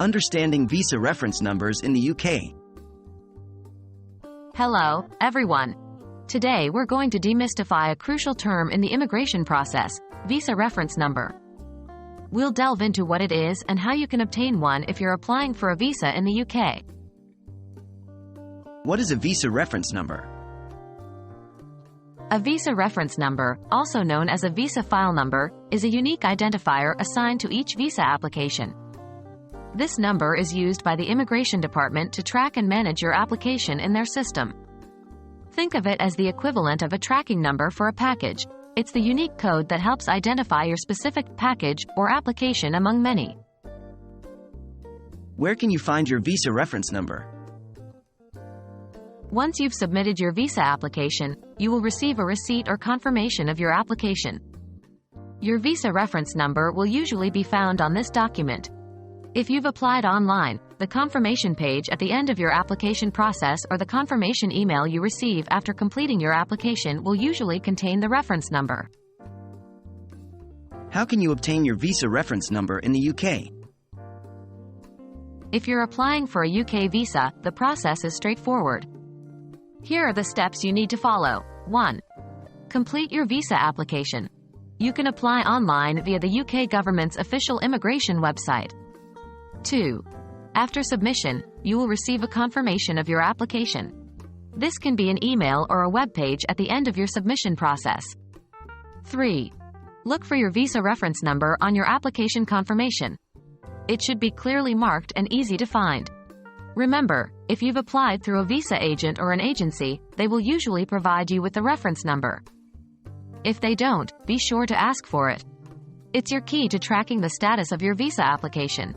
Understanding visa reference numbers in the UK. Hello, everyone. Today we're going to demystify a crucial term in the immigration process, visa reference number. We'll delve into what it is and how you can obtain one if you're applying for a visa in the UK. What is a visa reference number? A visa reference number, also known as a visa file number, is a unique identifier assigned to each visa application. This number is used by the Immigration Department to track and manage your application in their system. Think of it as the equivalent of a tracking number for a package. It's the unique code that helps identify your specific package or application among many. Where can you find your visa reference number? Once you've submitted your visa application, you will receive a receipt or confirmation of your application. Your visa reference number will usually be found on this document. If you've applied online, the confirmation page at the end of your application process or the confirmation email you receive after completing your application will usually contain the reference number. How can you obtain your visa reference number in the UK? If you're applying for a UK visa, the process is straightforward. Here are the steps you need to follow. 1. Complete your visa application. You can apply online via the UK government's official immigration website. 2. After submission, you will receive a confirmation of your application. This can be an email or a web page at the end of your submission process. 3. Look for your visa reference number on your application confirmation. It should be clearly marked and easy to find. Remember, if you've applied through a visa agent or an agency, they will usually provide you with the reference number. If they don't, be sure to ask for it. It's your key to tracking the status of your visa application.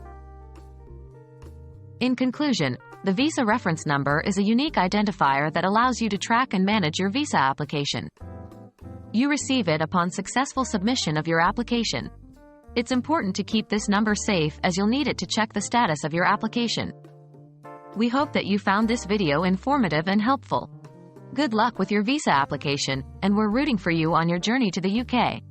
In conclusion, the visa reference number is a unique identifier that allows you to track and manage your visa application. You receive it upon successful submission of your application. It's important to keep this number safe as you'll need it to check the status of your application. We hope that you found this video informative and helpful. Good luck with your visa application, and we're rooting for you on your journey to the UK.